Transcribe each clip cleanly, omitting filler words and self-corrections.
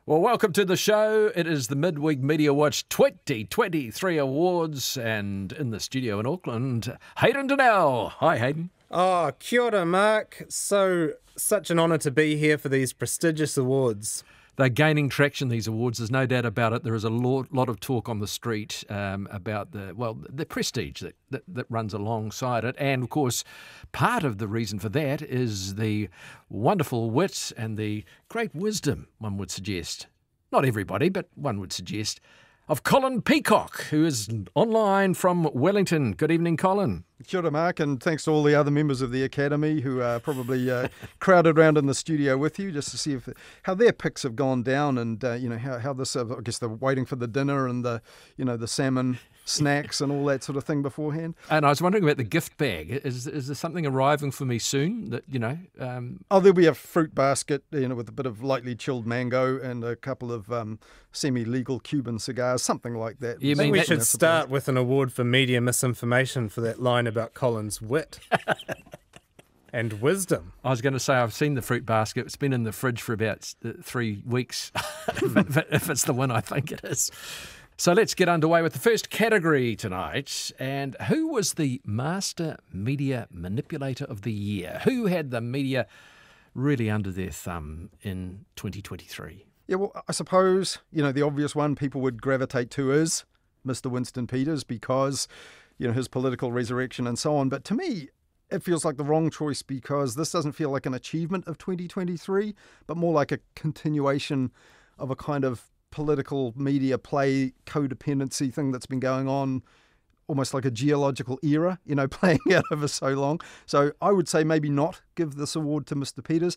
Well, welcome to the show. It is the Midweek Mediawatch 2023 Awards, and in the studio in Auckland, Hayden Donnell. Hi, Hayden. Oh, kia ora, Mark. Such an honour to be here for these prestigious awards. They're gaining traction, these awards. There's no doubt about it. There is a lot of talk on the street about the prestige that runs alongside it. And, of course, part of the reason for that is the wonderful wit and the great wisdom, one would suggest. Not everybody, but one would suggest, of Colin Peacock, who is online from Wellington. Good evening, Colin. Kia ora, Mark, and thanks to all the other members of the Academy who are probably crowded around in the studio with you just to see how their picks have gone down and, how this, I guess they're waiting for the dinner and the salmon snacks and all that sort of thing beforehand. And I was wondering about the gift bag. Is there something arriving for me soon that, there'll be a fruit basket, with a bit of lightly chilled mango and a couple of semi-legal Cuban cigars, something like that. I think we should start with an award for media misinformation for that line about Colin's wit and wisdom. I was going to say, I've seen the fruit basket. It's been in the fridge for about 3 weeks, if it's the one I think it is. So let's get underway with the first category tonight. And who was the Master Media Manipulator of the Year? Who had the media really under their thumb in 2023? Yeah, well, I suppose, the obvious one people would gravitate to is Mr. Winston Peters because, his political resurrection and so on. But to me, it feels like the wrong choice because this doesn't feel like an achievement of 2023, but more like a continuation of a kind of political media play codependency thing that's been going on almost like a geological era, playing out over so long. So I would say maybe not give this award to Mr. Peters,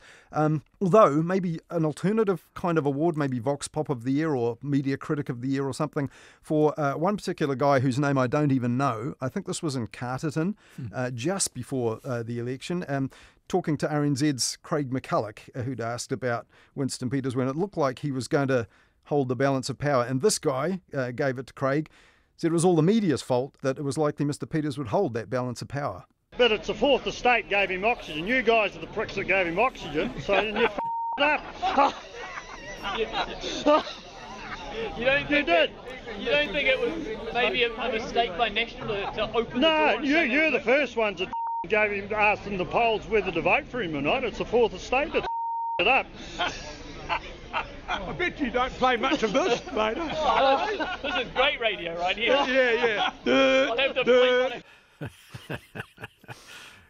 although maybe an alternative kind of award, maybe Vox Pop of the Year or Media Critic of the Year or something for one particular guy whose name I don't even know. I think this was in Carterton just before the election. Talking to RNZ's Craig McCulloch, who'd asked about Winston Peters when it looked like he was going to hold the balance of power. And this guy gave it to Craig, said it was all the media's fault that it was likely Mr. Peters would hold that balance of power. But it's the fourth estate gave him oxygen. You guys are the pricks that gave him oxygen, so you f***ed up. You don't think it was maybe a mistake by National to open the door? No, you're the first ones that asked in the polls whether to vote for him or not. It's the fourth estate that it up. I bet you don't play much of this, mate. This is great radio right here. Yeah. I'll have to play one.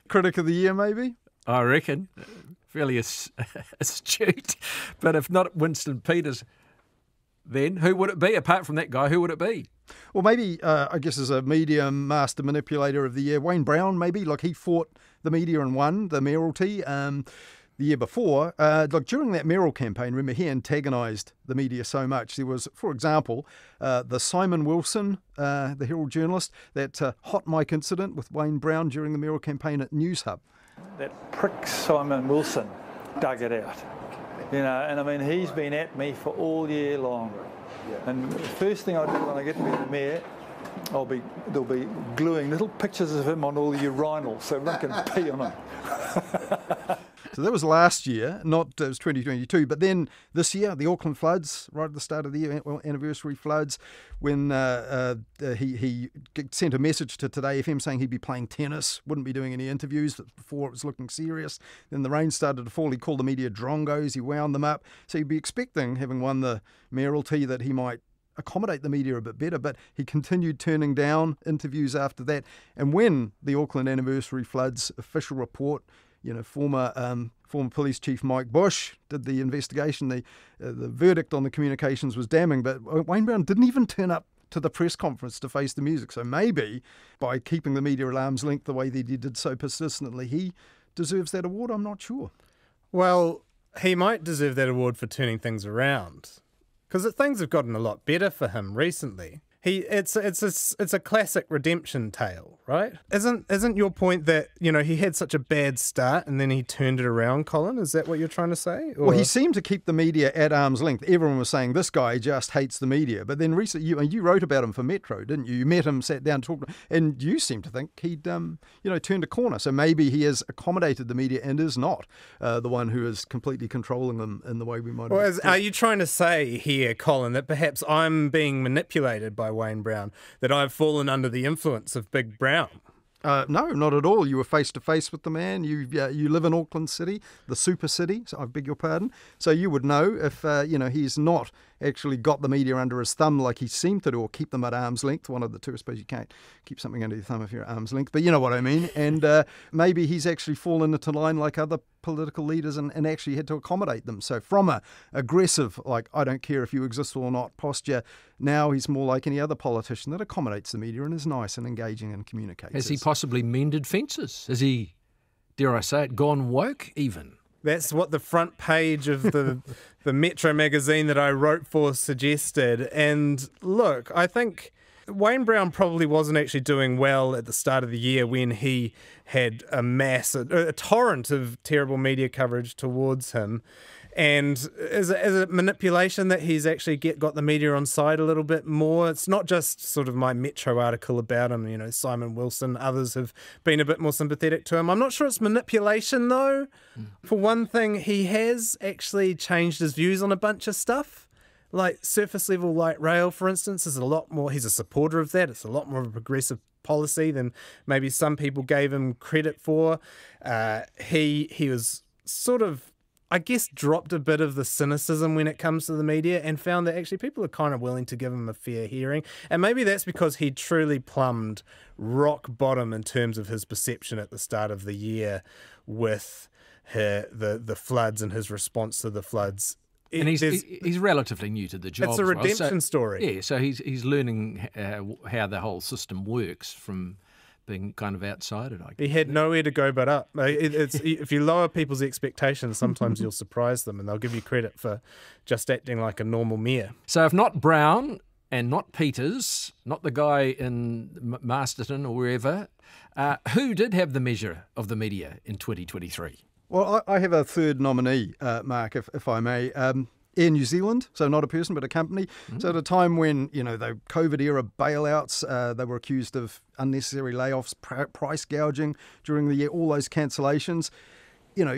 Critic of the Year, maybe? I reckon. Fairly astute. But if not Winston Peters, then who would it be? Apart from that guy, who would it be? Well, maybe, I guess, as a media master manipulator of the year, Wayne Brown, maybe. Like, he fought the media and won the mayoralty the year before. During that mayoral campaign, remember, he antagonised the media so much. There was, for example, the Simon Wilson, the Herald journalist, that hot mic incident with Wayne Brown during the mayoral campaign at News Hub. That prick Simon Wilson dug it out. And I mean, he's been at me for all year long. And the first thing I do when I get to be the mayor, they'll be gluing little pictures of him on all the urinals so everyone can pee on him. So that was last year, it was 2022. But then this year, the Auckland floods, right at the start of the year, anniversary floods, when he sent a message to Today FM saying he'd be playing tennis, wouldn't be doing any interviews before it was looking serious. Then the rain started to fall. He called the media drongos. He wound them up. So you'd be expecting, having won the mayoralty, that he might accommodate the media a bit better, but he continued turning down interviews after that. And when the Auckland anniversary floods official report, former police chief Mike Bush did the investigation, the verdict on the communications was damning, but Wayne Brown didn't even turn up to the press conference to face the music. So maybe by keeping the media at arm's length the way that he did so persistently, he deserves that award. I'm not sure. Well, he might deserve that award for turning things around, because things have gotten a lot better for him recently. It's a classic redemption tale, right? Isn't your point that, you know, he had such a bad start and then he turned it around, Colin? Is that what you're trying to say? Or? Well, he seemed to keep the media at arm's length. Everyone was saying this guy just hates the media. But then recently, you wrote about him for Metro, didn't you? You met him, sat down, talked, and you seem to think he'd turned a corner. So maybe he has accommodated the media and is not the one who is completely controlling them in the way we might. Well, are you trying to say here, Colin, that perhaps I'm being manipulated by Wayne Brown, that I've fallen under the influence of Big Brown? No, not at all. You were face to face with the man. You live in Auckland City, the super city. So I beg your pardon. So you would know if he's not actually got the media under his thumb like he seemed to do, or keep them at arm's length. One of the two. I suppose you can't keep something under your thumb if you're at arm's length, but you know what I mean. And maybe he's actually fallen into line like other political leaders and actually had to accommodate them. So from a aggressive, like, I don't care if you exist or not posture, now he's more like any other politician that accommodates the media and is nice and engaging and communicates. Has he possibly mended fences? Has he, dare I say it, gone woke even? That's what the front page of the Metro magazine that I wrote for suggested. And look, I think Wayne Brown probably wasn't actually doing well at the start of the year when he had a torrent of terrible media coverage towards him. And is it manipulation that he's actually got the media on side a little bit more? It's not just sort of my Metro article about him. You know, Simon Wilson, others have been a bit more sympathetic to him. I'm not sure it's manipulation, though. For one thing, he has actually changed his views on a bunch of stuff. Like surface level light rail, for instance, is a lot more. He's a supporter of that. It's a lot more of a progressive policy than maybe some people gave him credit for. He was sort of, I guess, dropped a bit of the cynicism when it comes to the media and found that actually people are kind of willing to give him a fair hearing. And maybe that's because he truly plumbed rock bottom in terms of his perception at the start of the year with the floods and his response to the floods. And he's relatively new to the job. It's a redemption story. Yeah, so he's learning how the whole system works from being kind of outside it, I guess. He had nowhere to go but up. If you lower people's expectations, sometimes you'll surprise them and they'll give you credit for just acting like a normal mayor. So if not Brown and not Peters, not the guy in Masterton or wherever, who did have the measure of the media in 2023? Well, I have a third nominee, Mark, if I may. Air New Zealand, so not a person but a company. So at a time when, the COVID era bailouts, they were accused of unnecessary layoffs, price gouging during the year, all those cancellations,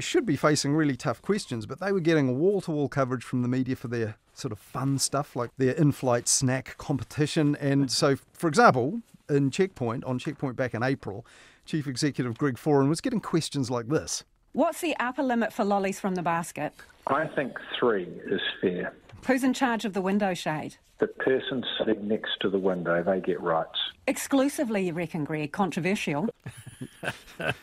should be facing really tough questions, but they were getting wall-to-wall coverage from the media for their sort of fun stuff, like their in-flight snack competition. And so, for example, on Checkpoint back in April, Chief Executive Greg Foran was getting questions like this. What's the upper limit for lollies from the basket? I think 3 is fair. Who's in charge of the window shade? The person sitting next to the window, they get rights. Exclusively, you reckon, Greg? Controversial?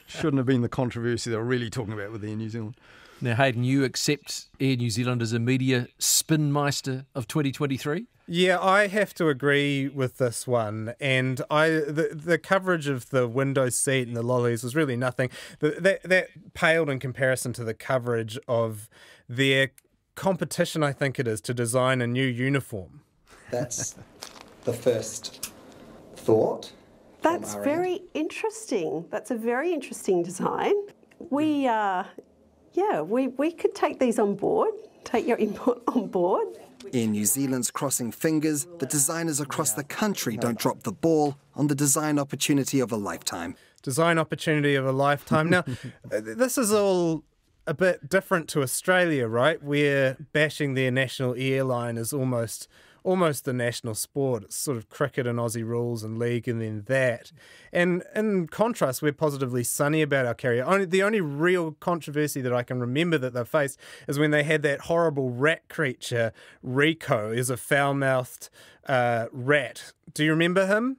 Shouldn't have been the controversy they were really talking about with Air New Zealand. Now, Hayden, you accept Air New Zealand as a media spinmeister of 2023? Yeah, I have to agree with this one. And the coverage of the window seat and the lollies was really nothing. That paled in comparison to the coverage of their competition, I think it is, to design a new uniform. That's the first thought. That's very interesting. That's a very interesting design. We could take these on board, take your input on board. In New Zealand's crossing fingers, the designers across the country don't drop the ball on the design opportunity of a lifetime. Design opportunity of a lifetime. Now, this is all a bit different to Australia, right? Where bashing their national airline is almost the national sport. It's sort of cricket and Aussie rules and league and then that. And in contrast, we're positively sunny about our carrier. The only real controversy that I can remember that they faced is when they had that horrible rat creature, Rico, is a foul-mouthed rat. Do you remember him?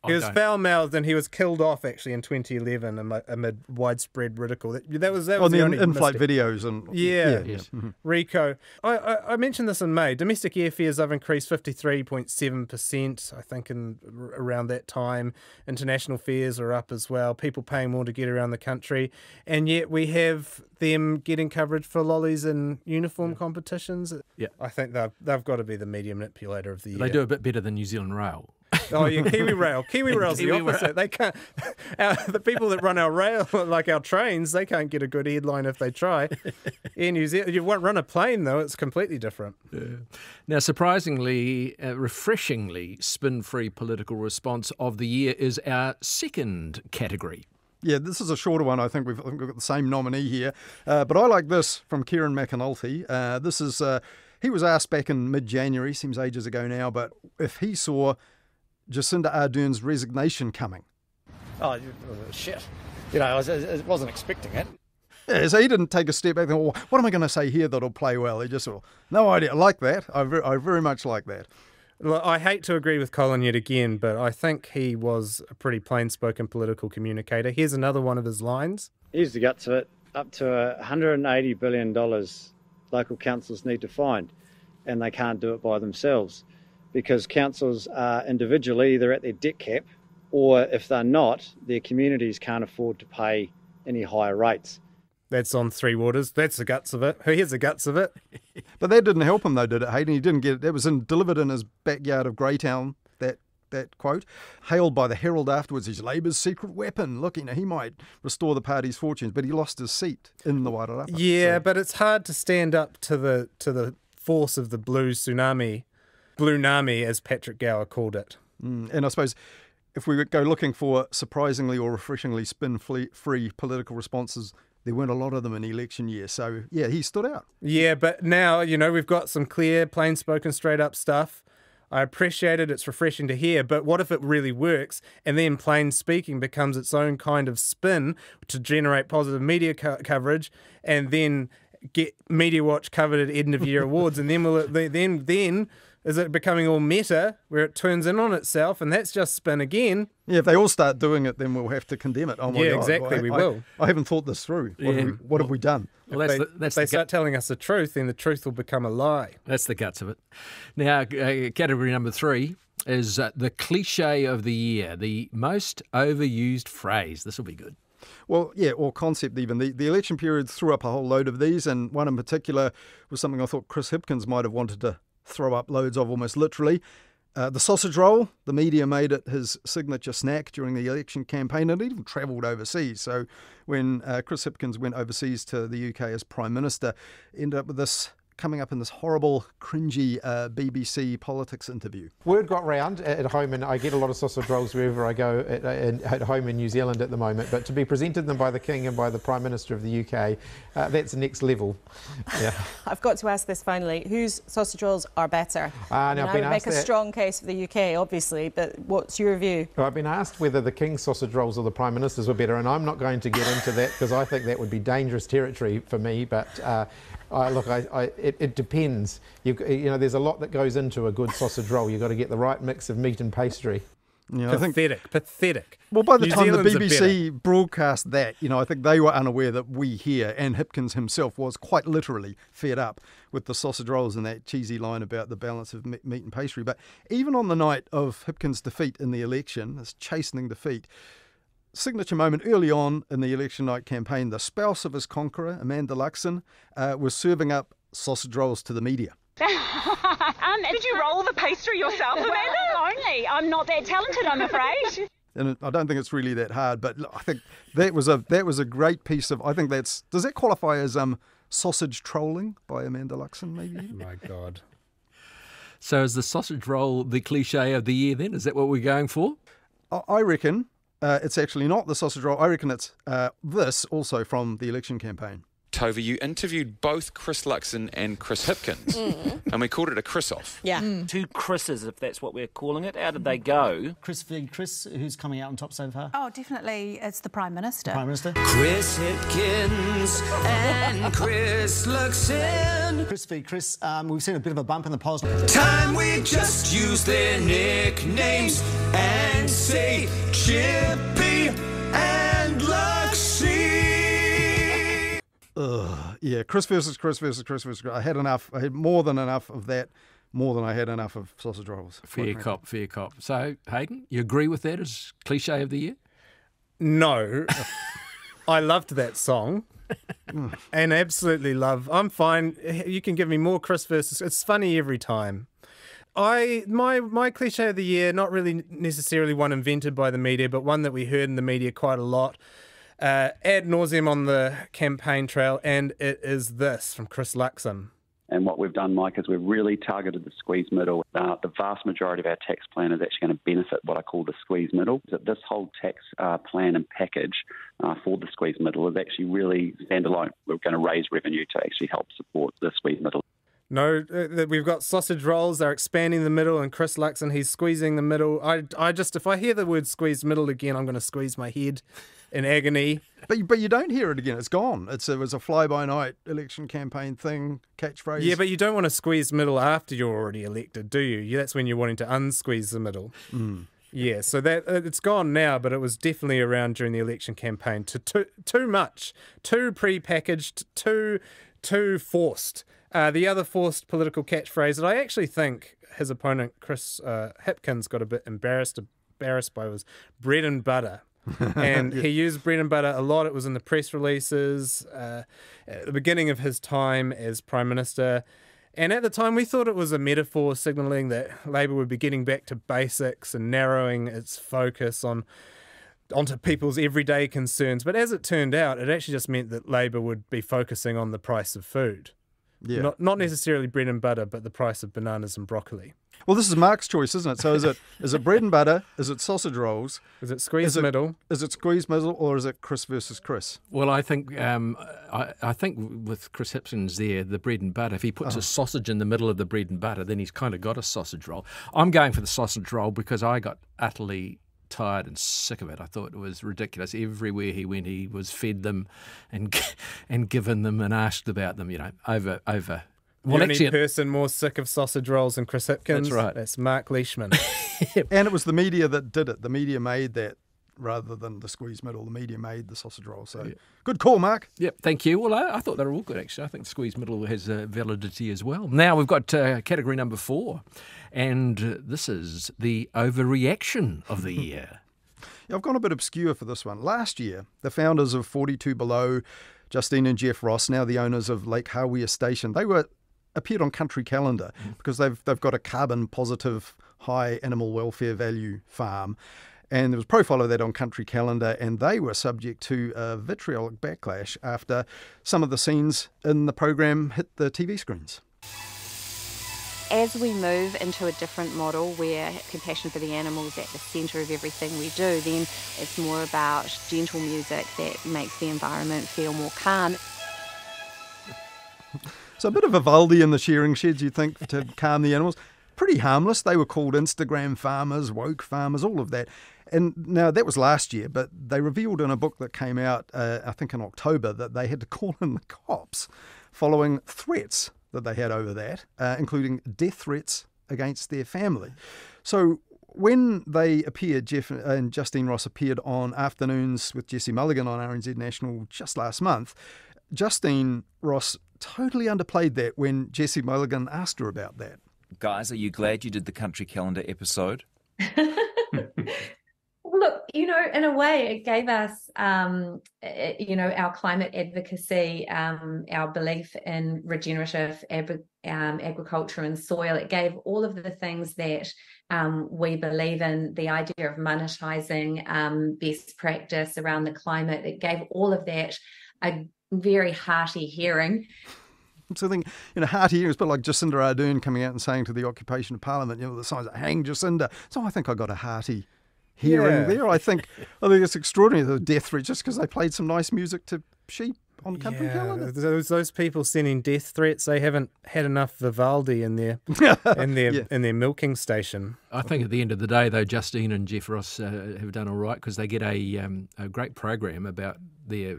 He was foul-mouthed and he was killed off actually in 2011 amid widespread ridicule. That was the only in-flight videos and yes. Rico. I mentioned this in May. Domestic airfares have increased 53.7%. I think around that time. International fares are up as well. People paying more to get around the country, and yet we have them getting coverage for lollies in uniform competitions. Yeah, I think they've got to be the media manipulator of the year. They do a bit better than New Zealand Rail. Oh, yeah, Kiwi Rail's the opposite. They can't. The people that run our rail, like our trains, they can't get a good headline if they try. In New Zealand, you won't run a plane though; it's completely different. Yeah. Now, surprisingly, refreshingly spin-free political response of the year is our second category. Yeah, this is a shorter one. I think we've got the same nominee here. But I like this from Kieran McAnulty. This is, he was asked back in mid-January, seems ages ago now, but if he saw Jacinda Ardern's resignation coming. Oh, shit. You know, I wasn't expecting it. Yeah, so he didn't take a step back and think, what am I going to say here that'll play well? He just thought, no idea. I like that. I very much like that. Look, I hate to agree with Colin yet again, but I think he was a pretty plain-spoken political communicator. Here's another one of his lines. Here's the guts of it. Up to $180 billion local councils need to find, and they can't do it by themselves because councils are individually either at their debt cap or if they're not, their communities can't afford to pay any higher rates. That's on Three Waters. That's the guts of it. Here's the guts of it. But that didn't help him, though, did it, Hayden? He didn't get it. That was delivered in his backyard of Greytown, that quote. Hailed by the Herald afterwards as Labour's secret weapon. Look, he might restore the party's fortunes, but he lost his seat in the Wairarapa. Yeah, but it's hard to stand up to the force of the blue tsunami, as Patrick Gower called it. And I suppose if we go looking for surprisingly or refreshingly spin-free political responses, there weren't a lot of them in election year. So, yeah, he stood out. Yeah, but now, we've got some clear, plain-spoken, straight-up stuff. I appreciate it. It's refreshing to hear. But what if it really works and then plain speaking becomes its own kind of spin to generate positive media coverage and then get Mediawatch coveted end-of-year awards? And then then is it becoming all meta where it turns in on itself and that's just spin again? Yeah, if they all start doing it, then we'll have to condemn it. Oh my God. Exactly, we will. I haven't thought this through. What have we done? Well, if they start telling us the truth, then the truth will become a lie. That's the guts of it. Now, category number 3 is the cliche of the year, the most overused phrase. This will be good. Well, yeah, or concept even. The election period threw up a whole load of these, and one in particular was something I thought Chris Hipkins might have wanted to throw up loads of almost literally. The sausage roll, the media made it his signature snack during the election campaign, and it even travelled overseas. So when Chris Hipkins went overseas to the UK as Prime Minister, ended up with this coming up in this horrible, cringy BBC politics interview. Word got round at home, and I get a lot of sausage rolls wherever I go at home in New Zealand at the moment, but to be presented them by the King and by the Prime Minister of the UK, that's next level. Yeah. I've got to ask this finally, whose sausage rolls are better? I would make a strong case for the UK, obviously, but what's your view? Well, I've been asked whether the King's sausage rolls or the Prime Minister's were better, and I'm not going to get into that because I think that would be dangerous territory for me, but it depends. There's a lot that goes into a good sausage roll. You've got to get the right mix of meat and pastry. Yeah, pathetic. Well, by the time the BBC broadcast that, I think they were unaware that we here, and Hipkins himself was quite literally fed up with the sausage rolls and that cheesy line about the balance of meat and pastry. But even on the night of Hipkins' defeat in the election, this chastening defeat, signature moment early on in the election night campaign, the spouse of his conqueror, Amanda Luxon, was serving up sausage rolls to the media. Did you roll the pastry yourself, Amanda? Only. I'm not that talented, I'm afraid. And I don't think it's really that hard, but I think that was a great piece of. I think does that qualify as sausage trolling by Amanda Luxon? Maybe. My God. So is the sausage roll the cliche of the year? Then is that what we're going for? I reckon. It's actually not the sausage roll. I reckon it's this also from the election campaign. Tova, you interviewed both Chris Luxon and Chris Hipkins, and we called it a Chris-off. Yeah. Two Chris's, if that's what we're calling it. How did they go? Chris v. Chris, who's coming out on top so far? Oh, definitely it's the Prime Minister. Prime Minister? Chris Hipkins and Chris Luxon. Chris v. Chris, we've seen a bit of a bump in the polls. Time we just use their nicknames and say Chippy and Luxie. Yeah, Chris versus Chris versus Chris versus Chris. I had enough. I had more than enough of that, more than I had enough of sausage rolls. Fair cop. So, Hayden, you agree with that as cliche of the year? No. I loved that song. And absolutely love. I'm fine. You can give me more Chris versus. It's funny every time. My cliche of the year, not really necessarily one invented by the media, but one that we heard in the media quite a lot, ad nauseum on the campaign trail, and it is this from Chris Luxon. And what we've done, Mike, is we've really targeted the squeeze middle. The vast majority of our tax plan is actually going to benefit what I call the squeeze middle. That this whole tax plan and package for the squeeze middle is actually really standalone. We're going to raise revenue to actually help support the squeeze middle. No, we've got sausage rolls. They're expanding the middle, and Chris Luxon, he's squeezing the middle. I just, if I hear the word squeeze middle again, I'm going to squeeze my head in agony. But you don't hear it again. It's gone. It was a fly-by-night election campaign thing, catchphrase. Yeah, but you don't want to squeeze middle after you're already elected, do you? That's when you're wanting to unsqueeze the middle. Yeah, so that it's gone now, but it was definitely around during the election campaign. Too much, too pre-packaged, too forced. The other forced political catchphrase that I actually think his opponent Chris Hipkins got a bit embarrassed by was bread and butter. And he used bread and butter a lot. It was in the press releases at the beginning of his time as Prime Minister. And at the time, we thought it was a metaphor signalling that Labour would be getting back to basics and narrowing its focus onto people's everyday concerns. But as it turned out, it actually just meant that Labour would be focusing on the price of food. Yeah. Not necessarily bread and butter, but the price of bananas and broccoli. Well, this is Mark's choice, isn't it? So is it bread and butter? Is it sausage rolls? Is it squeeze middle? Is it squeeze middle, or is it Chris versus Chris? Well, I think I think with Chris Hipkins there, the bread and butter, if he puts a sausage in the middle of the bread and butter, then he's kind of got a sausage roll. I'm going for the sausage roll because I got utterly tired and sick of it. I thought it was ridiculous. Everywhere he went, he was fed them and given them and asked about them, over. Well, the only person more sick of sausage rolls than Chris Hipkins. That's right. That's Mark Leishman. And it was the media that did it. The media made that rather than the squeeze middle. The media made the sausage roll. So good call, Mark. Yep, thank you. Well, I thought they were all good, actually. I think the squeeze middle has validity as well. Now we've got category number 4, and this is the overreaction of the year. I've gone a bit obscure for this one. Last year, the founders of 42 Below, Justine and Jeff Ross, now the owners of Lake Hawea Station, they appeared on Country Calendar because they've got a carbon positive, high animal welfare value farm. And there was a profile of that on Country Calendar, and they were subject to a vitriolic backlash after some of the scenes in the program hit the TV screens. As we move into a different model where compassion for the animals at the centre of everything we do, then it's more about gentle music that makes the environment feel more calm. So a bit of Vivaldi in the shearing sheds, you'd think, to calm the animals. Pretty harmless. They were called Instagram farmers, woke farmers, all of that. And now that was last year, but they revealed in a book that came out, I think in October, that they had to call in the cops following threats that they had over that, including death threats against their family. So when they appeared, Jeff and Justine Ross appeared on Afternoons with Jesse Mulligan on RNZ National just last month, Justine Ross totally underplayed that when Jesse Mulligan asked her about that. Guys, are you glad you did the Country Calendar episode? Look, in a way, it gave us, our climate advocacy, our belief in regenerative agriculture and soil. It gave all of the things that we believe in, the idea of monetising best practice around the climate. It gave all of that a very hearty hearing. So I think, hearty hearing is a bit like Jacinda Ardern coming out and saying to the Occupation of Parliament, the signs that hang Jacinda. So I think I got a hearty hearing there. I think it's extraordinary, the death threat, just because they played some nice music to sheep on Country Calendar. Those people sending death threats, they haven't had enough Vivaldi in their in their milking station. I think at the end of the day, though, Justine and Jeff Ross have done all right because they get a great program about their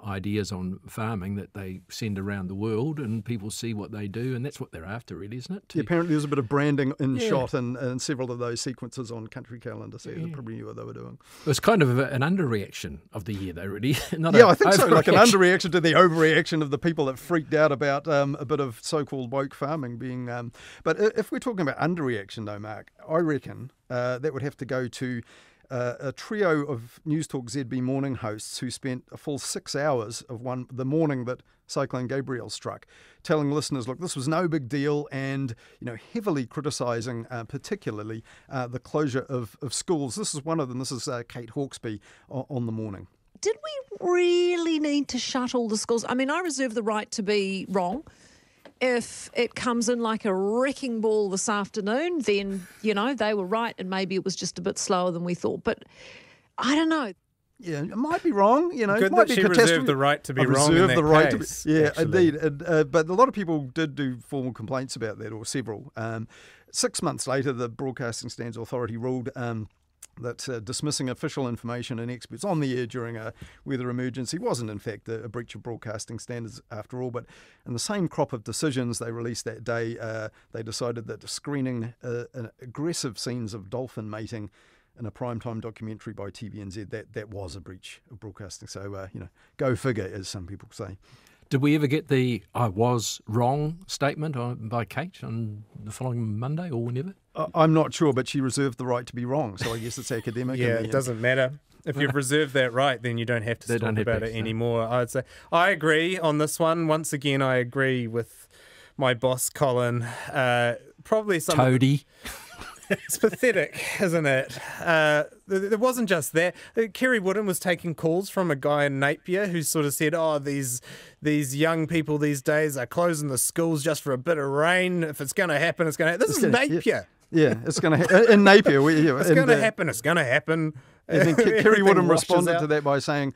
ideas on farming that they send around the world, and people see what they do, and that's what they're after, really, isn't it? Yeah, apparently there's a bit of branding in shot in several of those sequences on Country Calendar, so they probably knew what they were doing. It was kind of an underreaction of the year, though, really. I think so, like an underreaction to the overreaction of the people that freaked out about a bit of so-called woke farming being... But if we're talking about underreaction, though, Mark, I reckon that would have to go to a trio of News Talk ZB morning hosts who spent a full 6 hours of the morning that Cyclone Gabrielle struck, telling listeners, look, this was no big deal, and heavily criticising particularly the closure of schools. This is one of them. This is Kate Hawkesby on the morning. Did we really need to shut all the schools? I mean, I reserve the right to be wrong. If it comes in like a wrecking ball this afternoon, then, they were right and maybe it was just a bit slower than we thought. But I don't know. Yeah, it might be wrong. Good it might that be she reserved the right to be wrong in that case. Yeah, actually. indeed. But a lot of people did do formal complaints about that, or several. 6 months later, the Broadcasting Standards Authority ruled that dismissing official information and experts on the air during a weather emergency wasn't in fact a breach of broadcasting standards after all. But in the same crop of decisions they released that day, they decided that screening aggressive scenes of dolphin mating in a primetime documentary by TVNZ, that was a breach of broadcasting. So, go figure, as some people say. Did we ever get the "I was wrong" statement by Kate on the following Monday or whenever? I'm not sure, but she reserved the right to be wrong, so I guess it's academic. Yeah, it doesn't matter. If you've reserved that right, then you don't have to talk about it anymore. I'd say I agree on this one. Once again, I agree with my boss, Colin. Probably some Toady. It's pathetic, isn't it? It wasn't just that. Kerry Woodham was taking calls from a guy in Napier who sort of said, these young people these days are closing the schools just for a bit of rain. If it's going to happen, it's going to happen. This is Napier. Yeah, it's going to in Napier. It's going to happen. It's going to happen. And then Kerry Woodham responded to that by saying,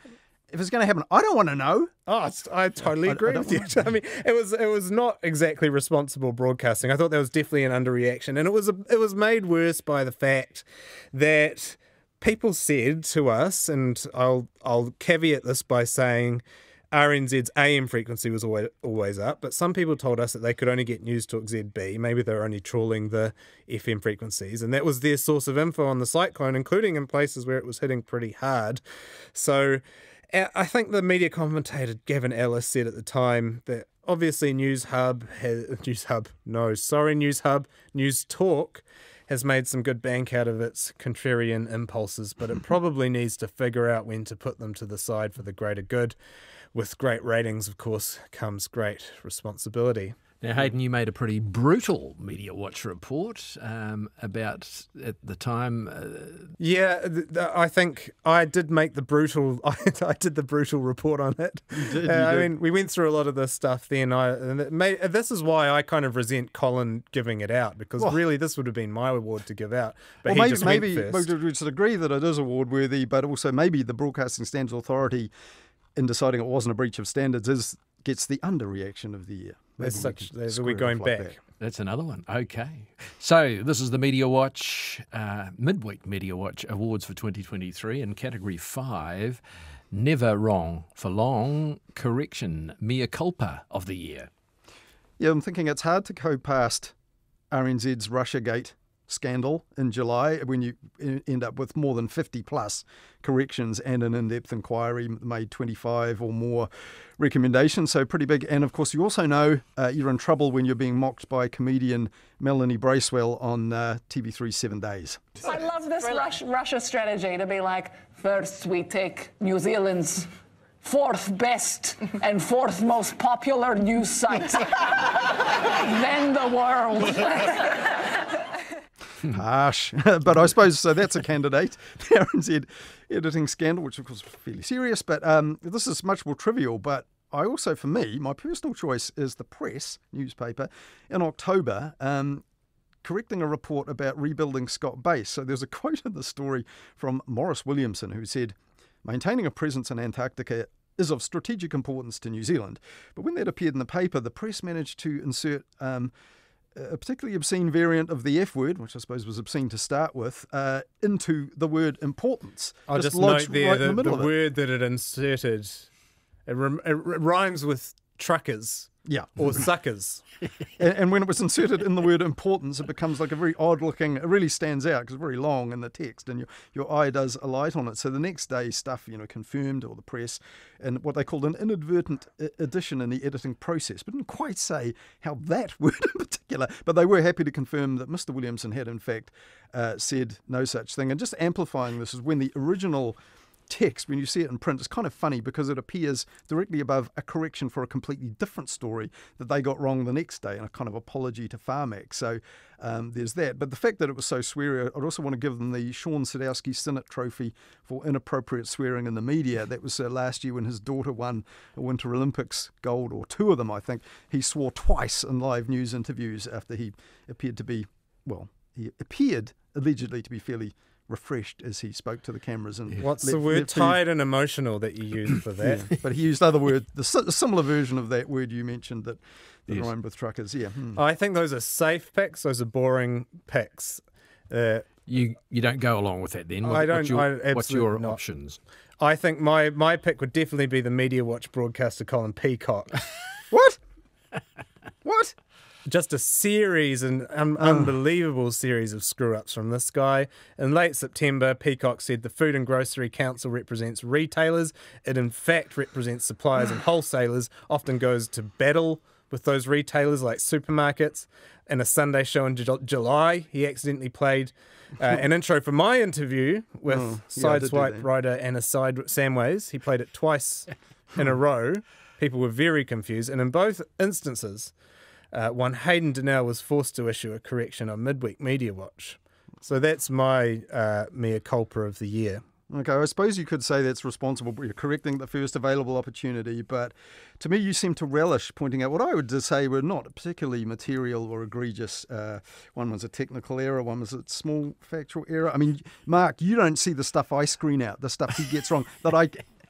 if it's going to happen, I don't want to know. I totally agree with you. I mean, it was not exactly responsible broadcasting. I thought that was definitely an underreaction, and it was made worse by the fact that people said to us, and I'll caveat this by saying RNZ's AM frequency was always up, but some people told us that they could only get News Talk ZB. Maybe they were only trawling the FM frequencies, and that was their source of info on the cyclone, including in places where it was hitting pretty hard. So I think the media commentator Gavin Ellis said at the time that obviously News Talk has made some good bank out of its contrarian impulses, but it probably needs to figure out when to put them to the side for the greater good. With great ratings, of course, comes great responsibility. Now, Hayden, you made a pretty brutal Mediawatch report about, at the time... I think I did make the brutal... I did the brutal report on it. You did. I mean, we went through a lot of this stuff then. This is why I kind of resent Colin giving it out, because really this would have been my award to give out. But maybe we should agree that it is award-worthy, but also maybe the Broadcasting Standards Authority, in deciding it wasn't a breach of standards, gets the underreaction of the year. We're going back. That's another one. Okay. So this is the Mediawatch, Midweek Mediawatch Awards for 2023 in Category 5, Never Wrong for Long, Correction, Mea Culpa of the Year. Yeah, I'm thinking it's hard to go past RNZ's Russiagate scandal in July when you end up with more than 50 plus corrections and an in-depth inquiry, made 25 or more recommendations, so pretty big. And of course you also know you're in trouble when you're being mocked by comedian Melanie Bracewell on TV3 7 Days. I love this Russia strategy to be like, first we take New Zealand's fourth best and fourth most popular news site, then the world. Harsh, but I suppose so. That's a candidate. The RNZ editing scandal, which of course is fairly serious, but this is much more trivial. But I also, for me, my personal choice is the Press newspaper in October, correcting a report about rebuilding Scott Base. So there's a quote in the story from Maurice Williamson, who said, "Maintaining a presence in Antarctica is of strategic importance to New Zealand." But when that appeared in the paper, the Press managed to insert a particularly obscene variant of the F word, which I suppose was obscene to start with, into the word importance. I'll just note there the word that it inserted, it rhymes with truckers. Yeah. Or suckers. And when it was inserted in the word importance, it becomes like a very odd looking, it really stands out because it's very long in the text and your eye does alight on it. So the next day stuff, confirmed, or the press, and what they called an inadvertent addition in the editing process, but didn't quite say how that word in particular, but they were happy to confirm that Mr. Williamson had in fact said no such thing. And just amplifying this is when the original text, when you see it in print, it's kind of funny because it appears directly above a correction for a completely different story that they got wrong the next day, and a kind of apology to Pharmac. So there's that. But the fact that it was so sweary, I'd also want to give them the Sean Sadowski Sinnott Trophy for inappropriate swearing in the media. That was last year when his daughter won a Winter Olympics gold, or two of them, I think. He swore twice in live news interviews after he appeared to be, he appeared allegedly to be fairly refreshed as he spoke to the cameras. And what's the word? Tired and emotional that you use for that. Yeah, but he used other word, the similar version of that word you mentioned that rhymed with truckers. Yeah. I think those are safe picks. Those are boring picks. You don't go along with that then? I don't. What's your options? I think my pick would definitely be the Mediawatch broadcaster Colin Peacock. What? What? Just a series, an unbelievable series of screw-ups from this guy. In late September, Peacock said the Food and Grocery Council represents retailers. It in fact represents suppliers and wholesalers, often goes to battle with those retailers like supermarkets. In a Sunday show in July, he accidentally played an intro for my interview with Sideswipe writer Anna Samways. He played it twice in a row. People were very confused, and in both instances, one Hayden Donnell was forced to issue a correction on Midweek Mediawatch. So that's my mea culpa of the year. Okay, I suppose you could say that's responsible. You're correcting the first available opportunity, but to me you seem to relish pointing out what I would say were not particularly material or egregious. One was a technical error, one was a small factual error. I mean, Mark, you don't see the stuff I screen out, the stuff he gets wrong, that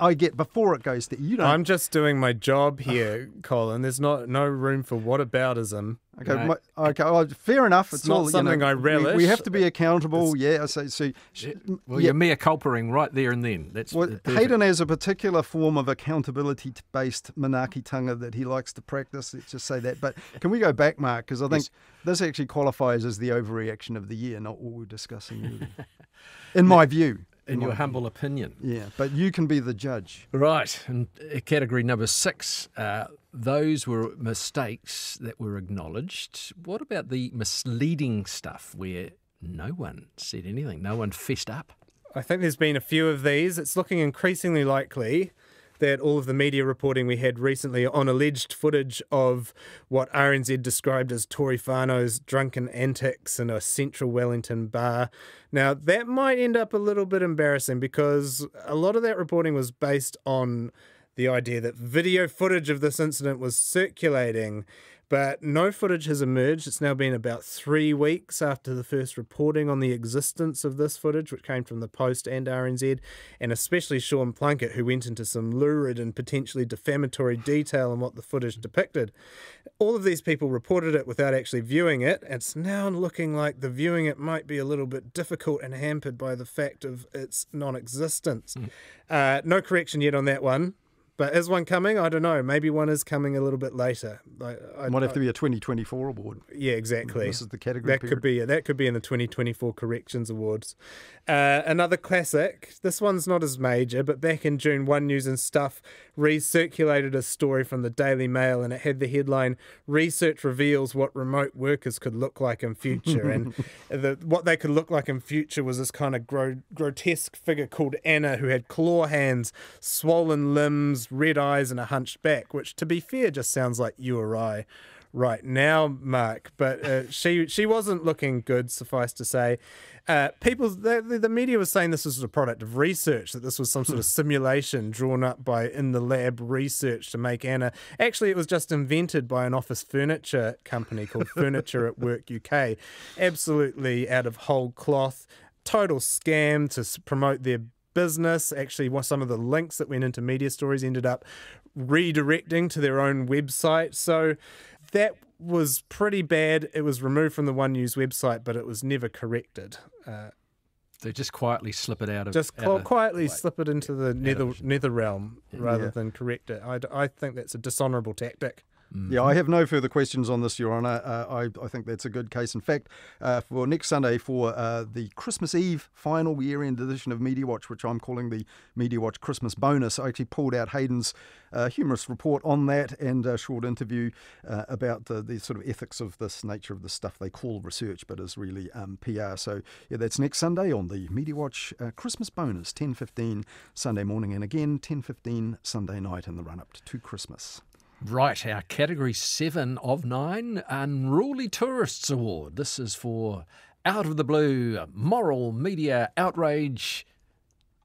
I get before it goes to you. Don't. I'm just doing my job here, Colin. There's no room for whataboutism. Okay, okay. Fair enough. It's not something I relish. We have to be accountable. You're mea culpaing right there and then. That's Hayden has a particular form of accountability-based manaakitanga that he likes to practice. Let's just say that. But can we go back, Mark? Because I think this actually qualifies as the overreaction of the year, not what we're discussing really. In my view. In your humble opinion. Yeah, but you can be the judge. Right, and category number 6, those were mistakes that were acknowledged. What about the misleading stuff where no one said anything, no one fessed up? I think there's been a few of these. It's looking increasingly likely that all of the media reporting we had recently on alleged footage of what RNZ described as Tory whānau's drunken antics in a central Wellington bar. Now, that might end up a little bit embarrassing because a lot of that reporting was based on the idea that video footage of this incident was circulating, but no footage has emerged. It's now been about 3 weeks after the first reporting on the existence of this footage, which came from the Post and RNZ, and especially Sean Plunkett, who went into some lurid and potentially defamatory detail on what the footage depicted. All of these people reported it without actually viewing it. It's now looking like the viewing it might be a little bit difficult and hampered by the fact of its non-existence. No correction yet on that one. But is one coming? I don't know. Maybe one is coming a little bit later. It might have to be a 2024 award. Yeah, exactly. This is the category. That could be in the 2024 Corrections Awards. Another classic. This one's not as major, but back in June, One News and Stuff recirculated a story from the Daily Mail, and it had the headline, "Research reveals what remote workers could look like in future." And what they could look like in future was this kind of grotesque figure called Anna, who had claw hands, swollen limbs, red eyes and a hunched back, which to be fair just sounds like you or I right now, Mark. But she wasn't looking good, suffice to say. The media was saying this was a product of research, that this was some sort of simulation drawn up by in-the-lab research to make Anna. Actually, it was just invented by an office furniture company called Furniture at Work UK. Absolutely out of whole cloth. Total scam to promote their business. Actually, some of the links that went into media stories ended up redirecting to their own website. So that was pretty bad. It was removed from the One News website, but it was never corrected. They just quietly slip it out of... slip it into the nether realm rather than correct it. I think that's a dishonourable tactic. Yeah, I have no further questions on this, Your Honour. I think that's a good case. In fact, for next Sunday, for the Christmas Eve final year-end edition of Mediawatch, which I'm calling the Mediawatch Christmas Bonus, I actually pulled out Hayden's humorous report on that and a short interview about the sort of ethics of this nature of the stuff they call research, but is really PR. So, yeah, that's next Sunday on the Mediawatch Christmas Bonus, 10:15 Sunday morning, and again 10:15 Sunday night in the run-up to Christmas. Right, our Category 7 of 9 Unruly Tourists Award. This is for out of the blue, moral media outrage,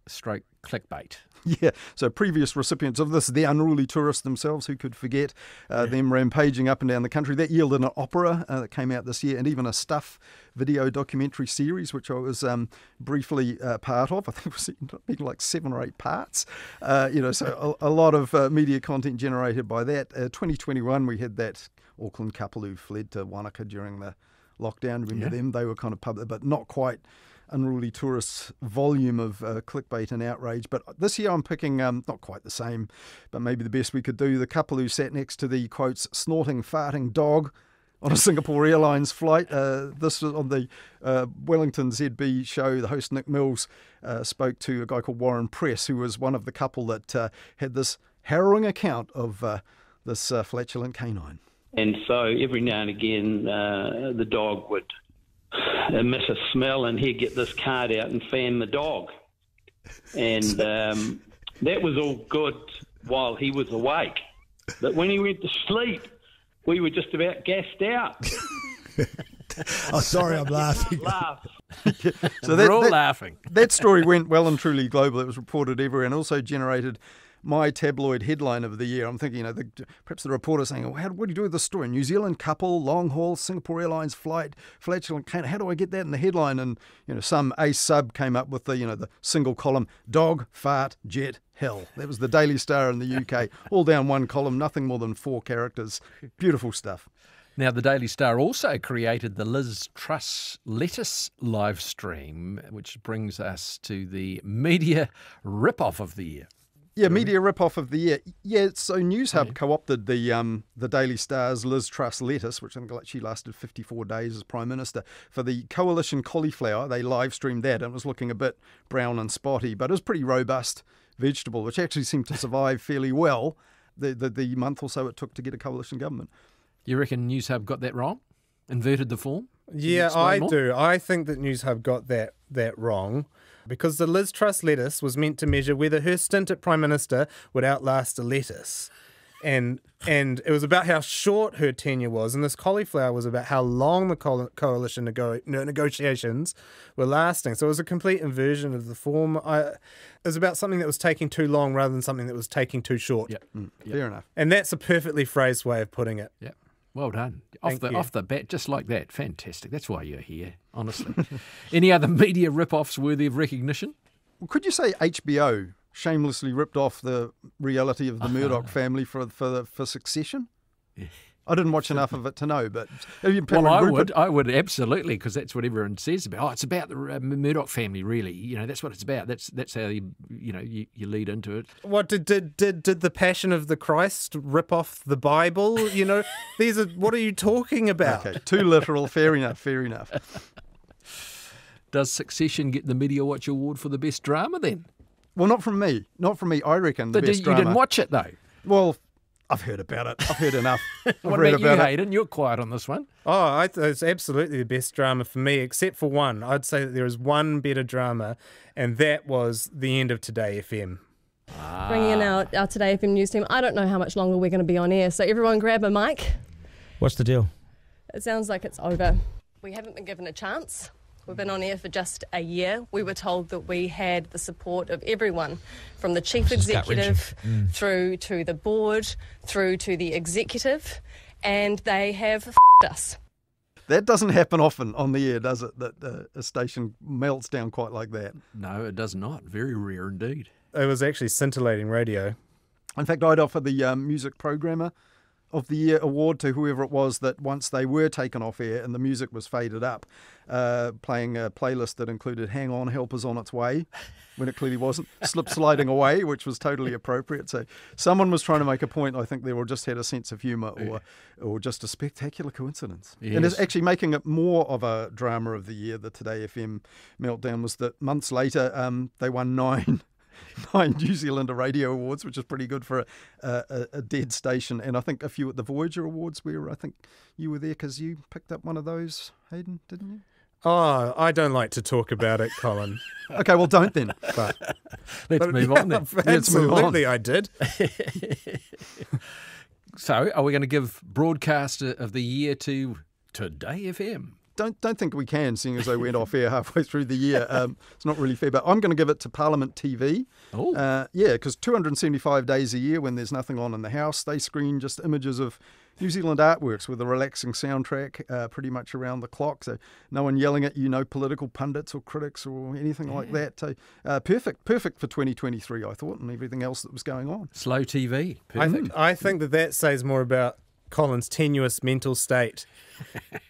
stroke clickbait. Yeah, so previous recipients of this, the unruly tourists themselves, who could forget them rampaging up and down the country. That yielded an opera that came out this year, and even a Stuff video documentary series, which I was briefly part of. I think it was like 7 or 8 parts. So a lot of media content generated by that. 2021, we had that Auckland couple who fled to Wanaka during the lockdown. Remember them? They were kind of public, but not quite unruly tourists volume of clickbait and outrage. But this year I'm picking not quite the same, but maybe the best we could do. The couple who sat next to the, quotes, snorting, farting dog on a Singapore Airlines flight. This was on the Wellington ZB show. The host, Nick Mills, spoke to a guy called Warren Press, who was one of the couple that had this harrowing account of this flatulent canine. And so every now and again, the dog would emit a smell, and he'd get this card out and fan the dog. And that was all good while he was awake. But when he went to sleep, we were just about gassed out. Oh, sorry, I'm laughing. So we're all laughing. That story went well and truly global. It was reported everywhere and also generated my tabloid headline of the year. I'm thinking, perhaps the reporter saying, what do you do with this story? New Zealand couple, long haul, Singapore Airlines flight, flatulent canine. How do I get that in the headline? And, some ace sub came up with the single column, dog, fart, jet, hell. That was the Daily Star in the UK. All down one column, nothing more than 4 characters. Beautiful stuff. Now, the Daily Star also created the Liz Truss lettuce live stream, which brings us to the media ripoff of the year. Yeah, media rip-off of the year. Yeah, so Newshub co-opted the Daily Star's Liz Truss lettuce, which I think she lasted 54 days as Prime Minister. For the coalition cauliflower, they live-streamed that, and it was looking a bit brown and spotty, but it was pretty robust vegetable, which actually seemed to survive fairly well the month or so it took to get a coalition government. You reckon Newshub got that wrong? Inverted the form? Yeah, I do. I think that Newshub got that wrong, because the Liz Truss lettuce was meant to measure whether her stint at Prime Minister would outlast a lettuce. And it was about how short her tenure was, and this cauliflower was about how long the coalition negotiations were lasting. So it was a complete inversion of the form. It was about something that was taking too long rather than something that was taking too short. Yep. Fair enough. And that's a perfectly phrased way of putting it. Yeah. Well done. Off the bat, just like that. Fantastic. That's why you're here, honestly. Any other media rip-offs worthy of recognition? Well, could you say HBO shamelessly ripped off the reality of the Murdoch family for Succession? Yeah. I didn't watch enough of it to know, but I would absolutely, because that's what everyone says about. Oh, it's about the Murdoch family, really. That's what it's about. That's how you lead into it. What did the Passion of the Christ rip off the Bible? These are, what are you talking about? Okay, too literal. Fair enough. Does Succession get the Mediawatch Award for the best drama then? Well, not from me. I reckon the best drama. You didn't watch it though. Well, I've heard about it. I've heard enough. What about you, Hayden? You're quiet on this one. Oh, it's absolutely the best drama for me, except for one. I'd say that there is one better drama, and that was the end of Today FM. Bringing in our Today FM news team. I don't know how much longer we're going to be on air, so everyone grab a mic. What's the deal? It sounds like it's over. We haven't been given a chance. We've been on air for just a year. We were told that we had the support of everyone, from the chief executive through to the board, through to the executive, and they have f***ed us. That doesn't happen often on the air, does it, that a station melts down quite like that? No, it does not. Very rare indeed. It was actually scintillating radio. In fact, I'd offer the music programmer of the Year award to whoever it was that once they were taken off air and the music was faded up, playing a playlist that included Hang On, Help Is On Its Way, when it clearly wasn't, Slip Sliding Away, which was totally appropriate. So someone was trying to make a point, I think, there, or just had a sense of humour, or just a spectacular coincidence. Yes. And it's actually making it more of a drama of the year. The Today FM meltdown was that months later they won 9 New Zealander Radio Awards, which is pretty good for a dead station. And I think a few at the Voyager Awards, where I think you were there because you picked up one of those, Hayden, didn't you? Oh, I don't like to talk about it, Colin. Okay, well, don't then. But Let's move on then. Absolutely, I did. So, are we going to give Broadcaster of the Year to Today FM? Don't think we can, seeing as they went off air halfway through the year. It's not really fair, but I'm going to give it to Parliament TV. Oh. Yeah, because 275 days a year when there's nothing on in the house, they screen just images of New Zealand artworks with a relaxing soundtrack pretty much around the clock. So no one yelling at you, no political pundits or critics or anything like that. So perfect for 2023, I thought, and everything else that was going on. Slow TV. Perfect. I think that says more about Colin's tenuous mental state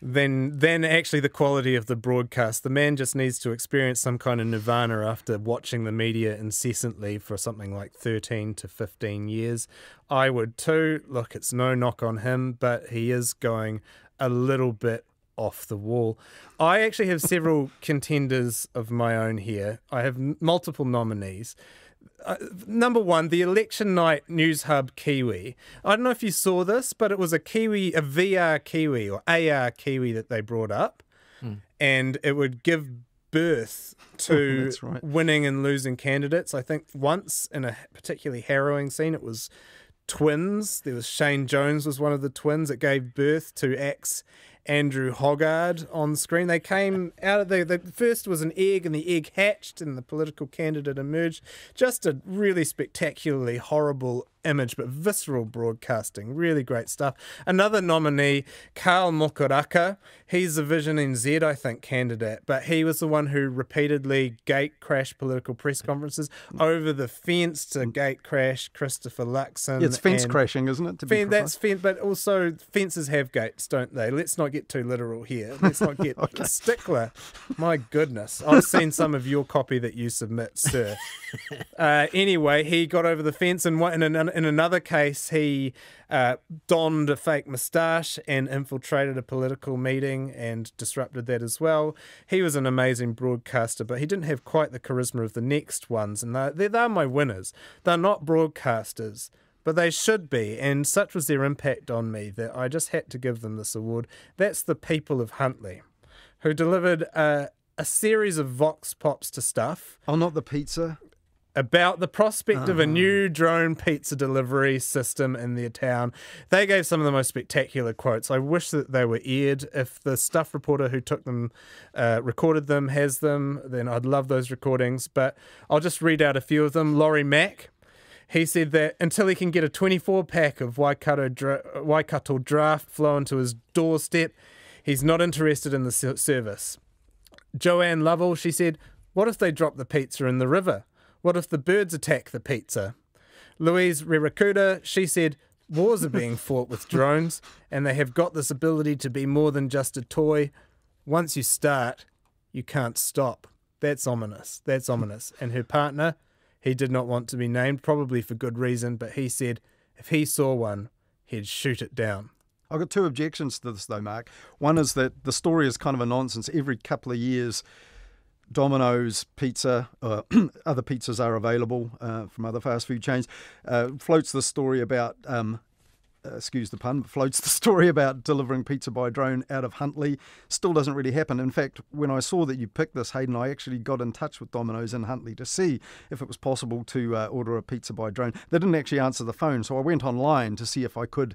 than actually the quality of the broadcast. The man just needs to experience some kind of nirvana after watching the media incessantly for something like 13 to 15 years. I would too. Look, it's no knock on him, but he is going a little bit off the wall. I actually have several contenders of my own here. I have multiple nominees. Number one, the election night news hub Kiwi. I don't know if you saw this, but it was a VR Kiwi or AR Kiwi that they brought up, and it would give birth to winning and losing candidates. I think once in a particularly harrowing scene, it was twins. There was Shane Jones was one of the twins. It gave birth to Andrew Hoggard on screen. They came out of the first was an egg, and the egg hatched and the political candidate emerged. Just a really spectacularly horrible image, but visceral broadcasting. Really great stuff. Another nominee, Carl Mokuraka. He's a Vision NZ, I think, candidate, but he was the one who repeatedly gate crashed political press conferences. Over the fence to gate crash Christopher Luxon. Yeah, it's fence crashing, isn't it? That's fence, but also fences have gates, don't they? Let's not get too literal here. Let's not get a stickler. My goodness. I've seen some of your copy that you submit, sir. Anyway, he got over the fence, and in another case, he donned a fake moustache and infiltrated a political meeting and disrupted that as well. He was an amazing broadcaster, but he didn't have quite the charisma of the next ones, and they're my winners. They're not broadcasters, but they should be, and such was their impact on me that I just had to give them this award. That's the people of Huntly, who delivered a series of vox pops to stuff. Oh, not the pizza? About the prospect of a new drone pizza delivery system in their town. They gave some of the most spectacular quotes. I wish that they were aired. If the Stuff reporter who took them, recorded them, has them, then I'd love those recordings. But I'll just read out a few of them. Laurie Mack, he said that until he can get a 24-pack of Waikato draft flown to his doorstep, he's not interested in the service. Joanne Lovell, she said, what if they drop the pizza in the river? What if the birds attack the pizza? Louise Rerakuda, she said, wars are being fought with drones, and they have got this ability to be more than just a toy. Once you start, you can't stop. That's ominous. That's ominous. And her partner, he did not want to be named, probably for good reason, but he said if he saw one, he'd shoot it down. I've got two objections to this, though, Mark. One is that the story is kind of a nonsense. Every couple of years, Domino's Pizza, other pizzas are available from other fast food chains, floats the story about, excuse the pun, floats the story about delivering pizza by drone out of Huntly. Still doesn't really happen. In fact, when I saw that you picked this, Hayden, I actually got in touch with Domino's in Huntly to see if it was possible to order a pizza by drone. They didn't actually answer the phone, so I went online to see if I could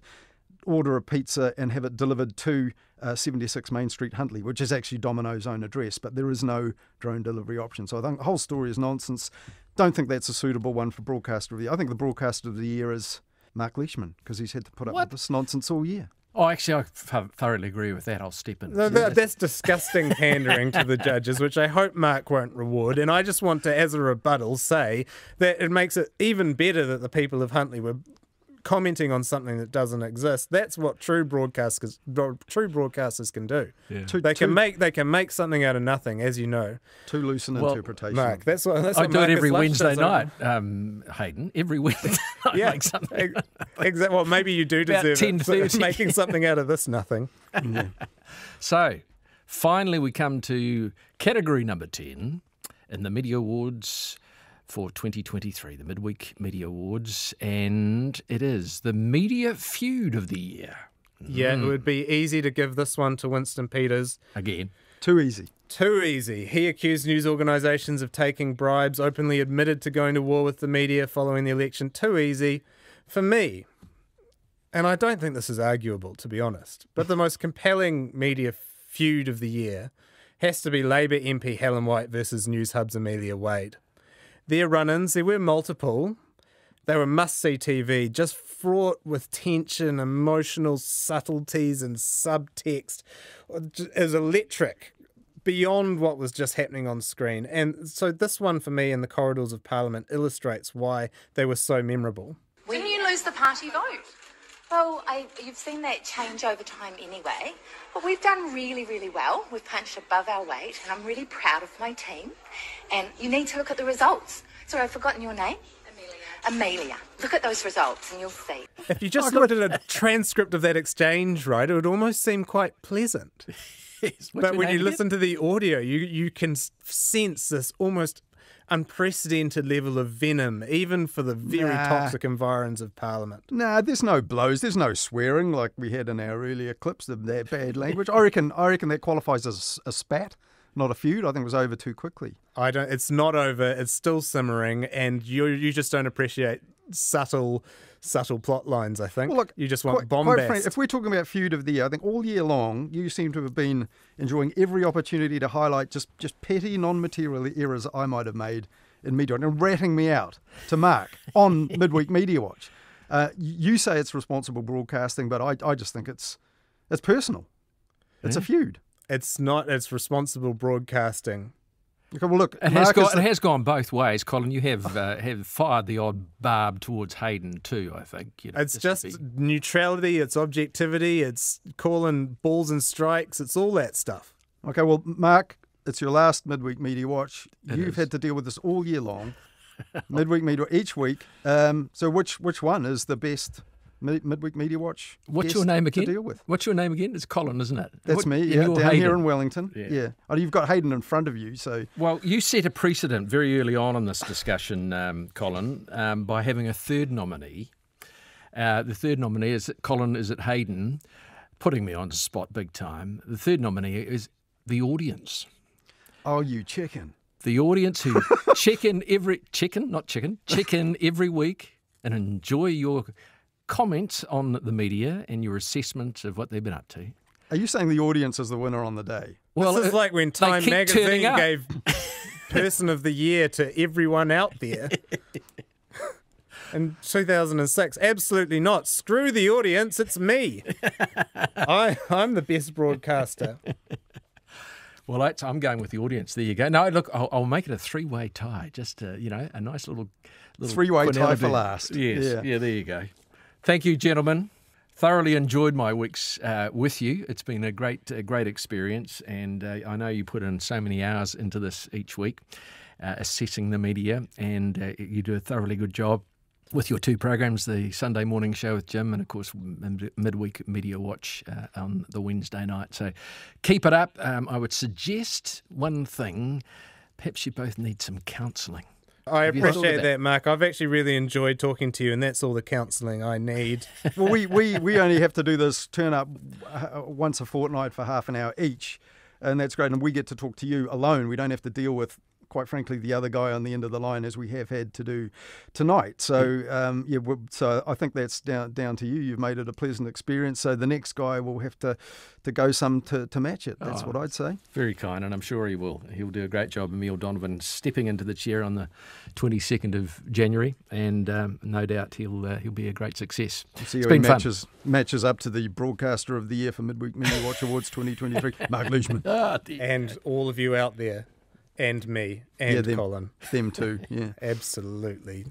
order a pizza and have it delivered to 76 Main Street, Huntly, which is actually Domino's own address, but there is no drone delivery option. So I think the whole story is nonsense. Don't think that's a suitable one for Broadcaster of the Year. I think the Broadcaster of the Year is Mark Leishman, because he's had to put up with this nonsense all year. Oh, actually, I thoroughly agree with that. I'll step in. No, that's disgusting pandering to the judges, which I hope Mark won't reward. And I just want to, as a rebuttal, say that it makes it even better that the people of Huntly were commenting on something that doesn't exist. That's what true broadcasters can do. Yeah. They can make something out of nothing, as you know. Too loose an interpretation. Mark, that's what I do it every Marcus Wednesday Lush night, Hayden. Every Wednesday night, Yeah, make something. Exactly. Well, maybe you do About deserve it. 10:30. Making something out of this nothing. So, finally, we come to category number 10 in the Media Awards for 2023, the Midweek Media Awards, and it is the Media Feud of the Year. Yeah, it would be easy to give this one to Winston Peters. Again. Too easy. Too easy. He accused news organisations of taking bribes, openly admitted to going to war with the media following the election. Too easy. For me, and I don't think this is arguable, to be honest, but the most compelling media feud of the year has to be Labour MP Helen White versus Newshub's Amelia Wade. Their run-ins, there were multiple. They were must-see TV, just fraught with tension, emotional subtleties and subtext. It was electric, beyond what was just happening on screen. And so this one, for me, in the corridors of Parliament, illustrates why they were so memorable. Didn't you lose the party vote? Well, you've seen that change over time anyway, but we've done really, really well. We've punched above our weight, and I'm really proud of my team. And you need to look at the results. Sorry, I've forgotten your name. Amelia. Look at those results, and you'll see. If you just looked at a transcript of that exchange, right, it would almost seem quite pleasant. Yes, but when you listen to the audio, you can sense this almost unprecedented level of venom, even for the very toxic environs of Parliament. Nah, there's no blows, there's no swearing like we had in our earlier clips of that bad language. I reckon that qualifies as a spat, not a feud. I think it was over too quickly. It's not over. It's still simmering, and you just don't appreciate subtle plot lines, I think. Well, look, you just want quite bombast. frankly, if we're talking about feud of the year, I think all year long you seem to have been enjoying every opportunity to highlight just petty, non-material errors I might have made in media and ratting me out to Mark on Midweek Media Watch. You say it's responsible broadcasting, but I just think it's personal. It's a feud. It's not. It's responsible broadcasting. Okay, well, look, it has gone both ways, Colin. You have fired the odd barb towards Hayden too, I think. It's just neutrality, it's objectivity, it's calling balls and strikes, it's all that stuff. Okay, well, Mark, it's your last Midweek Media Watch. You've had to deal with this all year long. Midweek Media each week. So which one is the best Midweek Media Watch? What's your name again? To deal with? What's your name again? It's Colin, isn't it? That's me. Yeah, down Hayden. Here in Wellington. Yeah. Oh, you've got Hayden in front of you, so. Well, you set a precedent very early on in this discussion, Colin, by having a third nominee. The third nominee is Colin. Is it Hayden? Putting me on the spot big time. The third nominee is the audience. Oh, you chicken. The audience who check in every week and enjoy your comments on the media and your assessment of what they've been up to. Are you saying the audience is the winner on the day? Well, this is like when Time Magazine gave Person of the Year to everyone out there in 2006. Absolutely not. Screw the audience. It's me. I'm the best broadcaster. Well, I'm going with the audience. There you go. No, look, I'll make it a three-way tie. Just a nice little three-way tie for last. Yes. Yeah. There you go. Thank you, gentlemen. Thoroughly enjoyed my weeks with you. It's been a great experience, and I know you put in so many hours into this each week, assessing the media, and you do a thoroughly good job with your two programs, the Sunday morning show with Jim and, of course, Midweek Media Watch on the Wednesday night. So keep it up. I would suggest one thing. Perhaps you both need some counselling. I appreciate that, Mark. I've actually really enjoyed talking to you, and that's all the counselling I need. Well, we only have to do this, turn up once a fortnight for half an hour each, and that's great. And we get to talk to you alone. We don't have to deal with, quite frankly, the other guy on the end of the line, as we have had to do tonight. So, so I think that's down to you. You've made it a pleasant experience. So the next guy will have to go some to match it. That's what I'd say. Very kind, and I'm sure he will. He'll do a great job, Emil Donovan, stepping into the chair on the 22nd of January, and no doubt he'll be a great success. See how he matches up to the Broadcaster of the Year for Midweek Media Watch Awards 2023, Mark Leishman. And all of you out there. And me, and them, Colin. Them too, yeah. Absolutely.